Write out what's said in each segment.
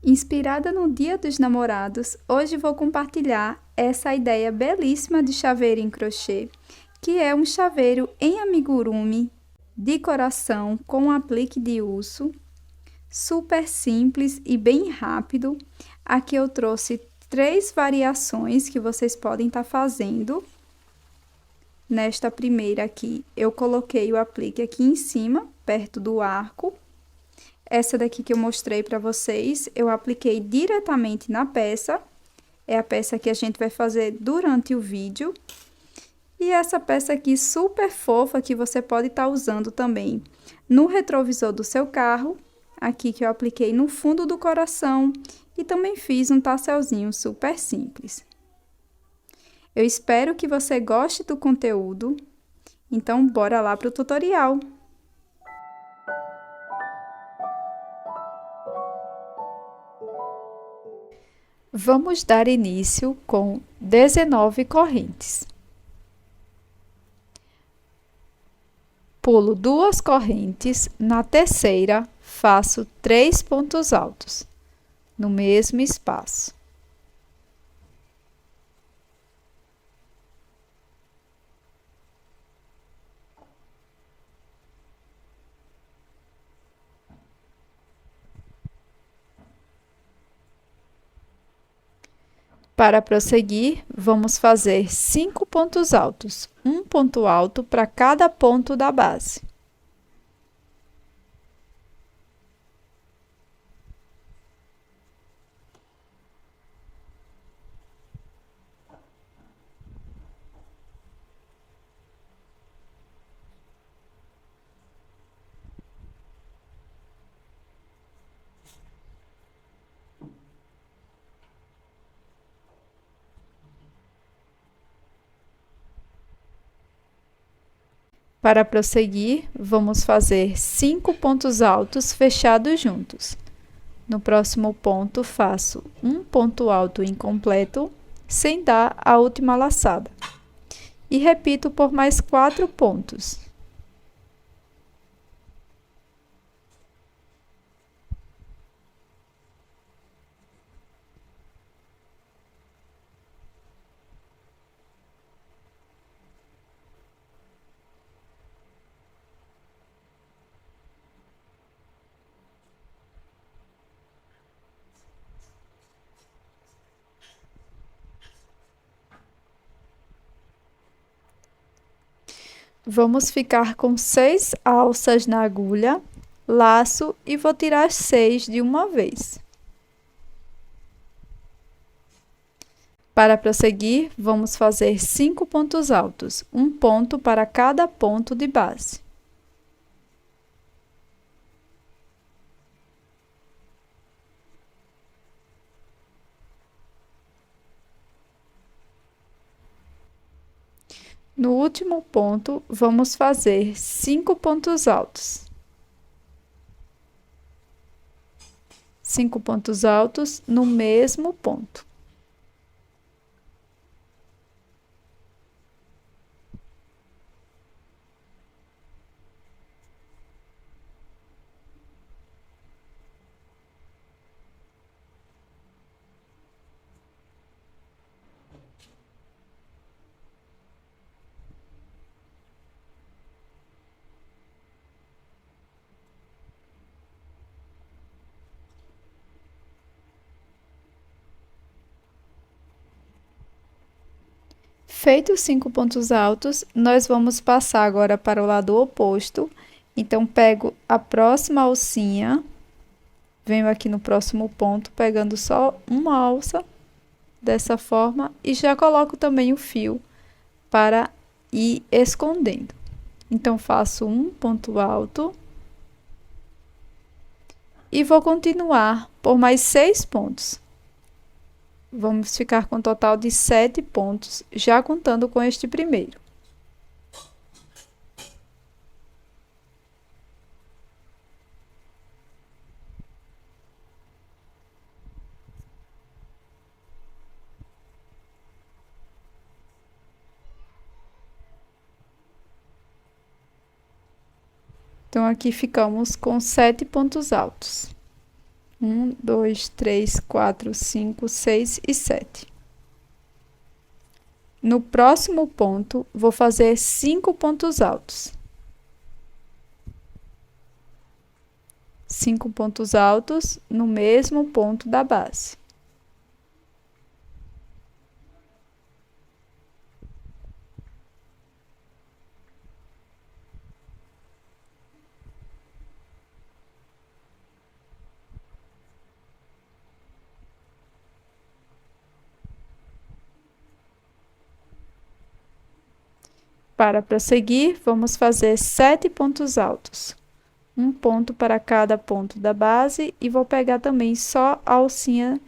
Inspirada no Dia dos Namorados, hoje vou compartilhar essa ideia belíssima de chaveiro em crochê, que é um chaveiro em amigurumi de coração com aplique de urso, super simples e bem rápido. Aqui eu trouxe 3 variações que vocês podem estar fazendo. Nesta primeira aqui, eu coloquei o aplique aqui em cima, perto do arco. Essa daqui que eu mostrei para vocês, eu apliquei diretamente na peça. É a peça que a gente vai fazer durante o vídeo. E essa peça aqui super fofa que você pode estar usando também no retrovisor do seu carro. Aqui que eu apliquei no fundo do coração e também fiz um tasselzinho super simples. Eu espero que você goste do conteúdo. Então, bora lá para o tutorial. Vamos dar início com 19 correntes. Pulo 2 correntes, na terceira faço 3 pontos altos, no mesmo espaço. Para prosseguir, vamos fazer 5 pontos altos, um ponto alto para cada ponto da base. Para prosseguir, vamos fazer 5 pontos altos fechados juntos. No próximo ponto, faço um ponto alto incompleto, sem dar a última laçada. E repito por mais 4 pontos. Vamos ficar com 6 alças na agulha, laço e vou tirar 6 de uma vez. Para prosseguir, vamos fazer 5 pontos altos, um ponto para cada ponto de base. No último ponto, vamos fazer 5 pontos altos. 5 pontos altos no mesmo ponto. Feitos 5 pontos altos, nós vamos passar agora para o lado oposto. Então, pego a próxima alcinha, venho aqui no próximo ponto, pegando só uma alça, dessa forma, e já coloco também o fio para ir escondendo. Então, faço um ponto alto e vou continuar por mais 6 pontos. Vamos ficar com um total de 7 pontos, já contando com este primeiro. Então, aqui ficamos com 7 pontos altos. Um, dois, três, quatro, cinco, seis e 7. No próximo ponto, vou fazer 5 pontos altos. 5 pontos altos no mesmo ponto da base. Para prosseguir, vamos fazer 7 pontos altos. Um ponto para cada ponto da base e vou pegar também só a alcinha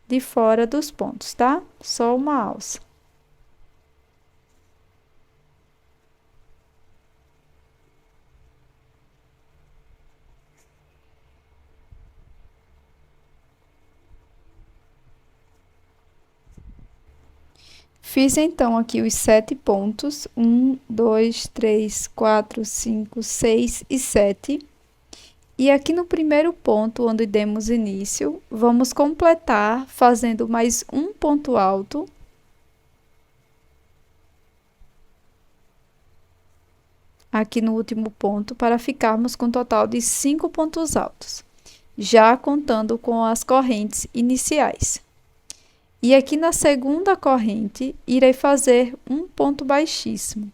de fora dos pontos, tá? Só uma alça. Fiz então aqui os 7 pontos, 1, 2, 3, 4, 5, 6 e 7. E aqui no primeiro ponto, onde demos início, vamos completar fazendo mais um ponto alto. Aqui no último ponto, para ficarmos com um total de 5 pontos altos, já contando com as correntes iniciais. E aqui na segunda corrente, irei fazer um ponto baixíssimo.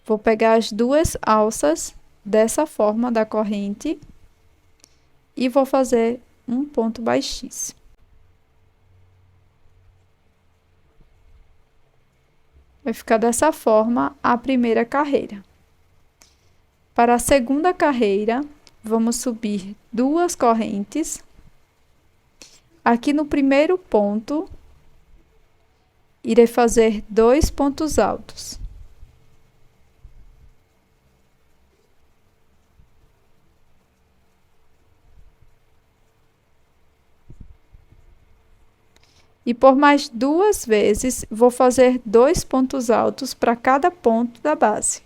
Vou pegar as duas alças dessa forma da corrente e vou fazer um ponto baixíssimo. Vai ficar dessa forma a primeira carreira. Para a segunda carreira, vamos subir 2 correntes. Aqui no primeiro ponto, irei fazer 2 pontos altos. E por mais 2 vezes, vou fazer 2 pontos altos para cada ponto da base.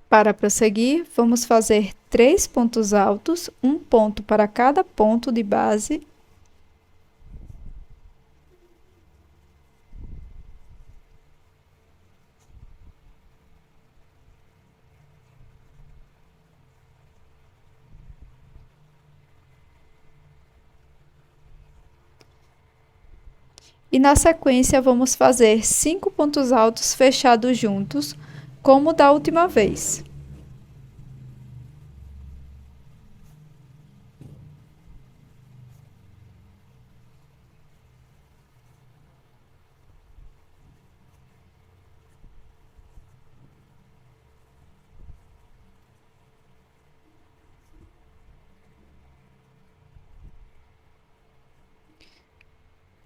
Para prosseguir, vamos fazer 3 pontos altos, um ponto para cada ponto de base. E na sequência, vamos fazer 5 pontos altos fechados juntos, como da última vez.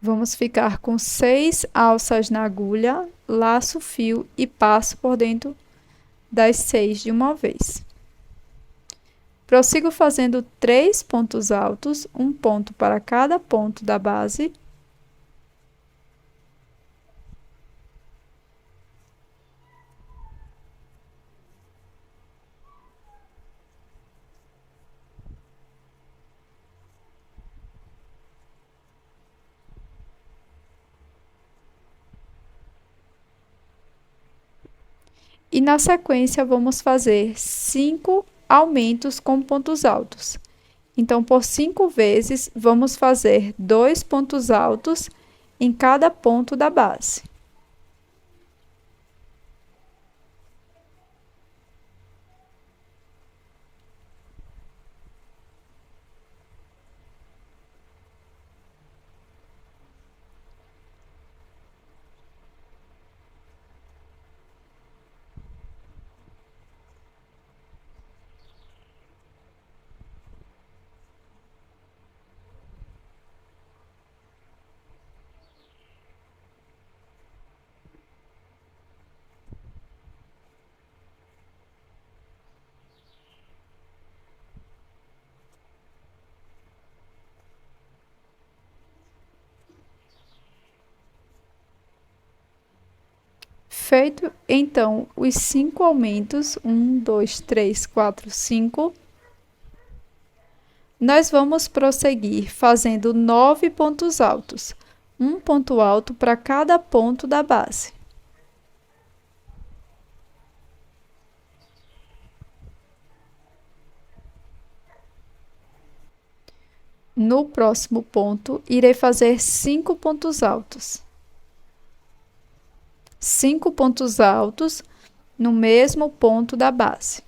Vamos ficar com 6 alças na agulha, laço o fio e passo por dentro das 6 de uma vez. Prossigo fazendo 3 pontos altos, um ponto para cada ponto da base. E na sequência, vamos fazer 5 aumentos com pontos altos. Então, por 5 vezes, vamos fazer 2 pontos altos em cada ponto da base. Feito, então, os 5 aumentos, 1, 2, 3, 4, 5, nós vamos prosseguir fazendo 9 pontos altos, um ponto alto para cada ponto da base. No próximo ponto, irei fazer 5 pontos altos. 5 pontos altos no mesmo ponto da base.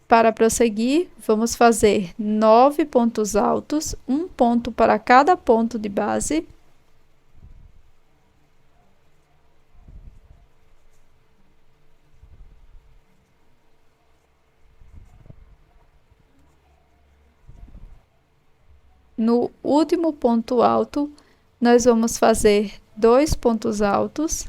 Para prosseguir, vamos fazer 9 pontos altos, um ponto para cada ponto de base. No último ponto alto, nós vamos fazer 2 pontos altos.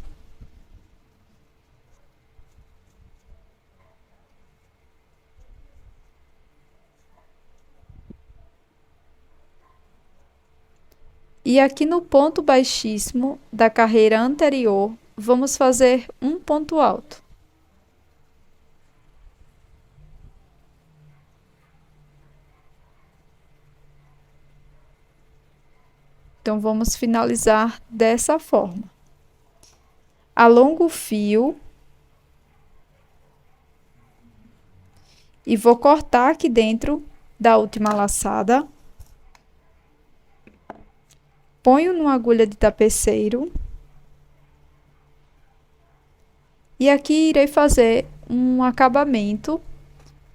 E aqui no ponto baixíssimo da carreira anterior, vamos fazer um ponto alto. Então, vamos finalizar dessa forma. Alongo o fio. E vou cortar aqui dentro da última laçada. Ponho numa agulha de tapeceiro. E aqui irei fazer um acabamento.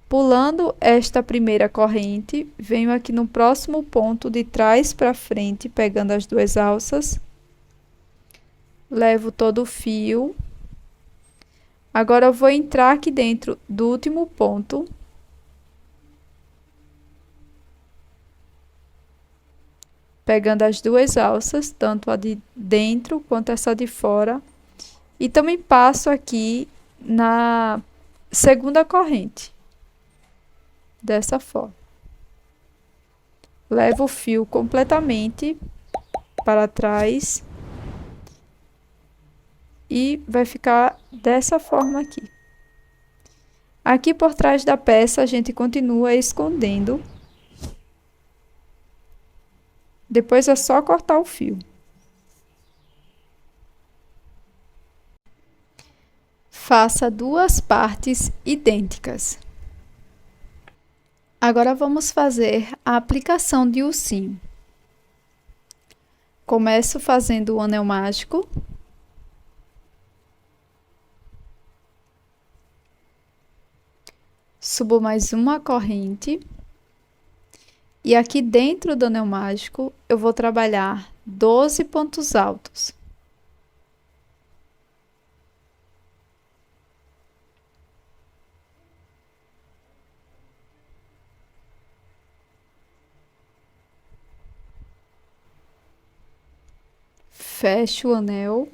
Pulando esta primeira corrente, venho aqui no próximo ponto de trás para frente, pegando as 2 alças. Levo todo o fio. Agora eu vou entrar aqui dentro do último ponto. Pegando as 2 alças, tanto a de dentro quanto essa de fora. E também passo aqui na segunda corrente. Dessa forma. Levo o fio completamente para trás. E vai ficar dessa forma aqui. Aqui por trás da peça, a gente continua escondendo. Depois é só cortar o fio. Faça 2 partes idênticas. Agora vamos fazer a aplicação de ursinho. Começo fazendo o anel mágico. Subo mais uma corrente. E aqui dentro do anel mágico, eu vou trabalhar 12 pontos altos. Fecho o anel.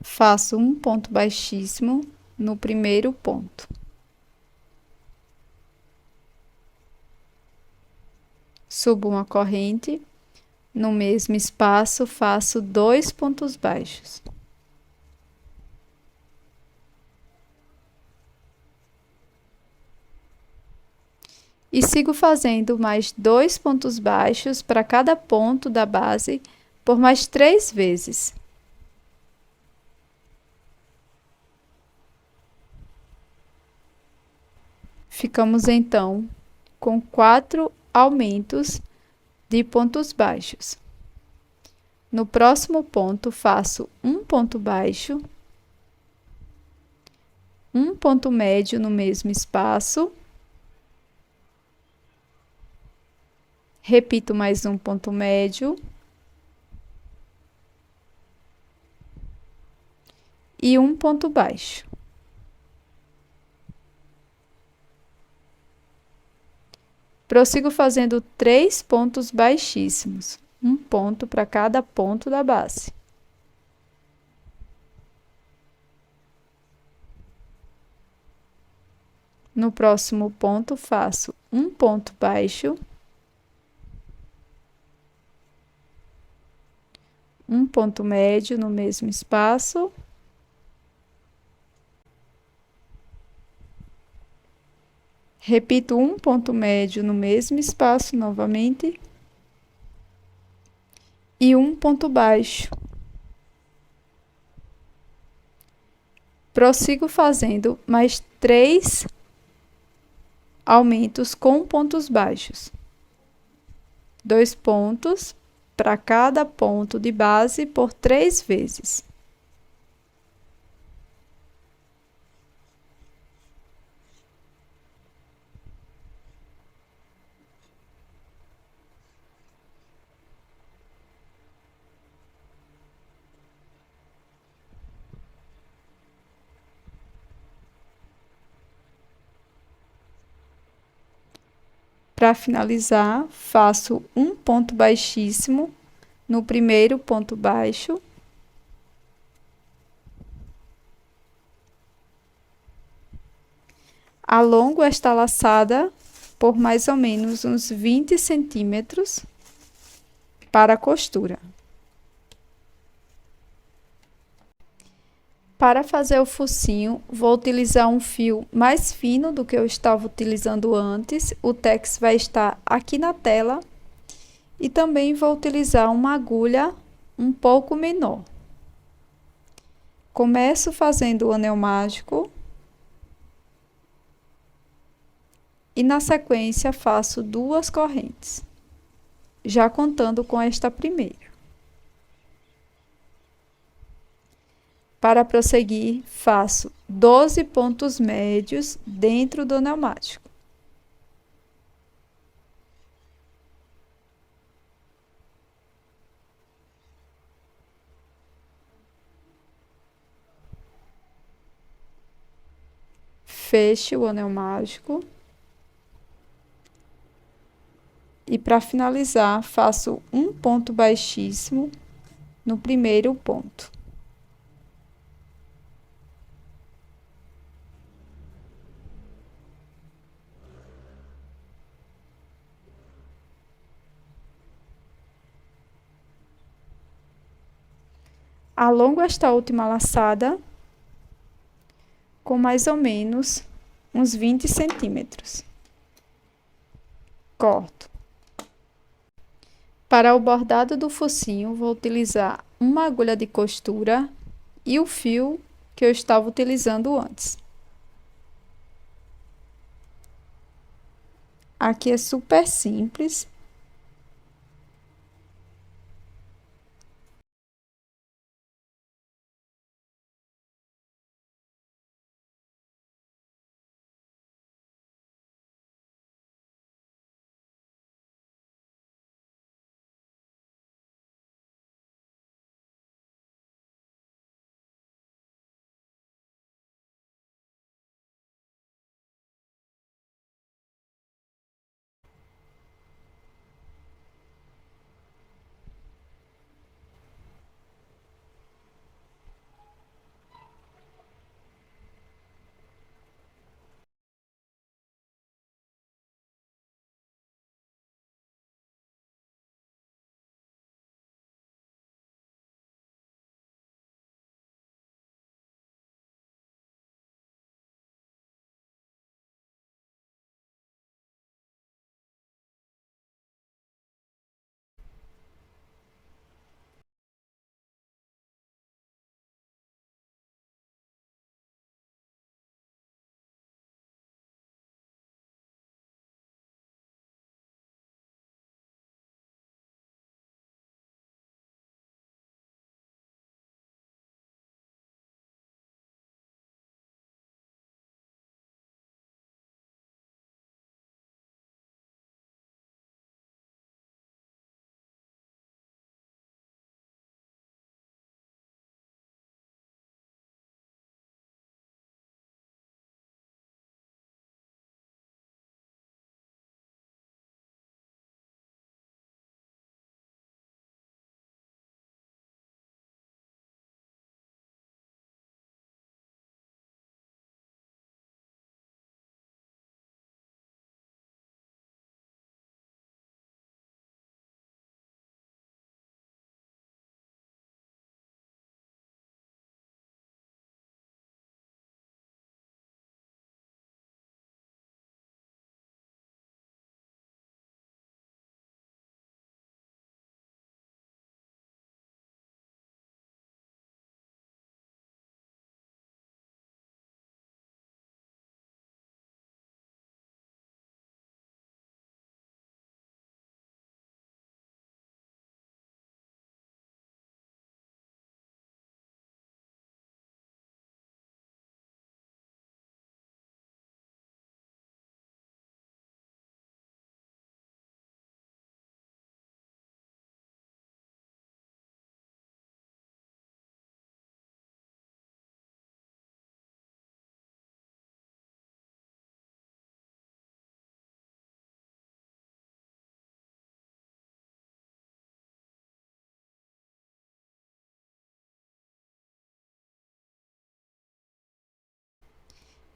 Faço um ponto baixíssimo no primeiro ponto. Subo uma corrente. No mesmo espaço, faço 2 pontos baixos. E sigo fazendo mais 2 pontos baixos para cada ponto da base por mais 3 vezes. Ficamos então com 4 aumentos de pontos baixos. No próximo ponto, faço um ponto baixo, um ponto médio no mesmo espaço. Repito mais um ponto médio. E um ponto baixo. Prossigo fazendo 3 pontos baixíssimos, um ponto para cada ponto da base. No próximo ponto, faço um ponto baixo, um ponto médio no mesmo espaço, repito um ponto médio no mesmo espaço novamente e um ponto baixo. Prossigo fazendo mais 3 aumentos com pontos baixos. 2 pontos para cada ponto de base por 3 vezes. Para finalizar, faço um ponto baixíssimo no primeiro ponto baixo. Alongo esta laçada por mais ou menos uns 20 centímetros para a costura. Para fazer o focinho, vou utilizar um fio mais fino do que eu estava utilizando antes. O tex vai estar aqui na tela. E também vou utilizar uma agulha um pouco menor. Começo fazendo o anel mágico. E na sequência faço 2 correntes, já contando com esta primeira. Para prosseguir, faço 12 pontos médios dentro do anel mágico. Fecho o anel mágico. E para finalizar, faço um ponto baixíssimo no primeiro ponto. Alongo esta última laçada com mais ou menos uns 20 centímetros. Corto. Para o bordado do focinho, vou utilizar uma agulha de costura e o fio que eu estava utilizando antes. Aqui é super simples.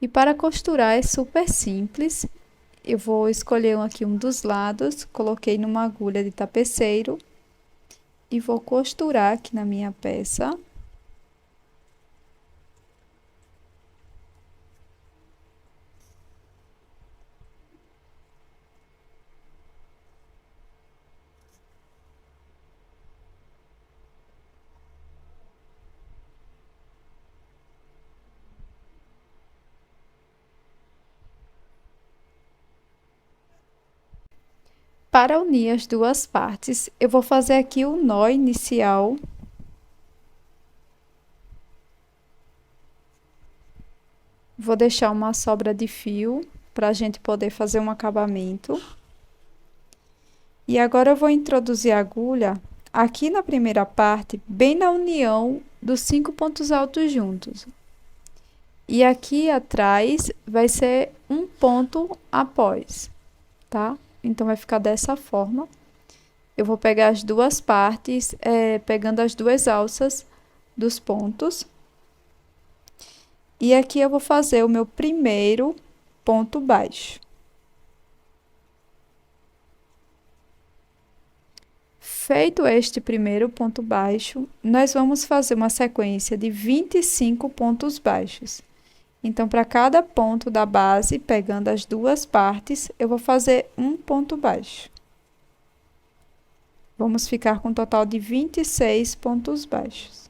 E para costurar é super simples. Eu vou escolher aqui um dos lados, coloquei numa agulha de tapeceiro e vou costurar aqui na minha peça. Para unir as duas partes, eu vou fazer aqui o nó inicial. Vou deixar uma sobra de fio para a gente poder fazer um acabamento. E agora eu vou introduzir a agulha aqui na primeira parte, bem na união dos 5 pontos altos juntos. E aqui atrás vai ser um ponto após, tá? Então, vai ficar dessa forma. Eu vou pegar as duas partes, pegando as duas alças dos pontos. E aqui eu vou fazer o meu primeiro ponto baixo. Feito este primeiro ponto baixo, nós vamos fazer uma sequência de 25 pontos baixos. Então, para cada ponto da base, pegando as duas partes, eu vou fazer um ponto baixo. Vamos ficar com um total de 26 pontos baixos.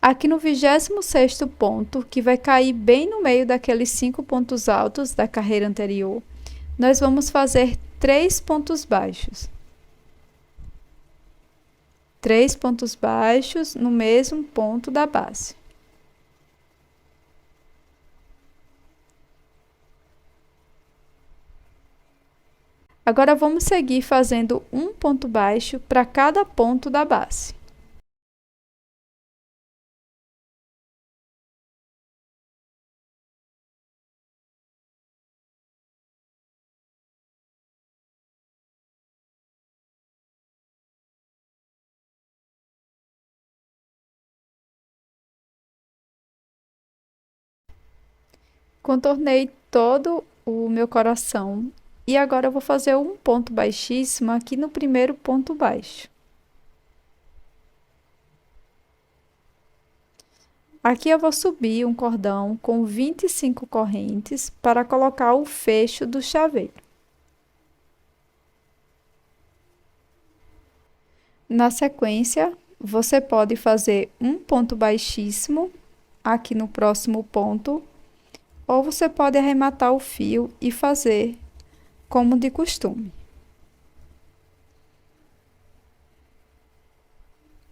Aqui no 26º ponto, que vai cair bem no meio daqueles 5 pontos altos da carreira anterior, nós vamos fazer 3 pontos baixos. 3 pontos baixos no mesmo ponto da base. Agora, vamos seguir fazendo um ponto baixo para cada ponto da base. Contornei todo o meu coração e agora eu vou fazer um ponto baixíssimo aqui no primeiro ponto baixo. Aqui eu vou subir um cordão com 25 correntes para colocar o fecho do chaveiro. Na sequência, você pode fazer um ponto baixíssimo aqui no próximo ponto, ou você pode arrematar o fio e fazer como de costume.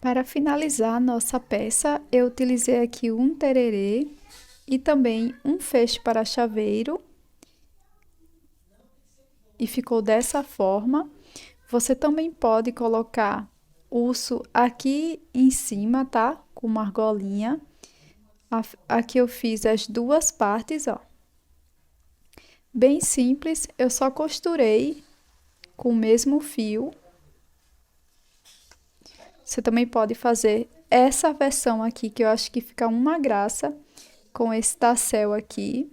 Para finalizar nossa peça, eu utilizei aqui um tererê e também um feixe para chaveiro. E ficou dessa forma. Você também pode colocar urso aqui em cima, tá? Com uma argolinha. Aqui eu fiz as duas partes, ó. Bem simples, eu só costurei com o mesmo fio. Você também pode fazer essa versão aqui, que eu acho que fica uma graça, com esse tassel aqui,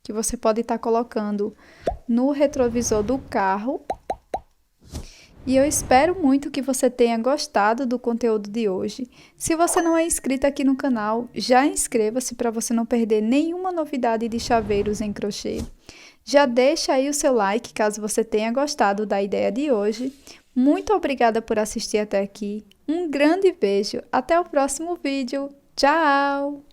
que você pode estar colocando no retrovisor do carro. E eu espero muito que você tenha gostado do conteúdo de hoje. Se você não é inscrito aqui no canal, já inscreva-se para você não perder nenhuma novidade de chaveiros em crochê. Já deixa aí o seu like caso você tenha gostado da ideia de hoje. Muito obrigada por assistir até aqui. Um grande beijo. Até o próximo vídeo. Tchau!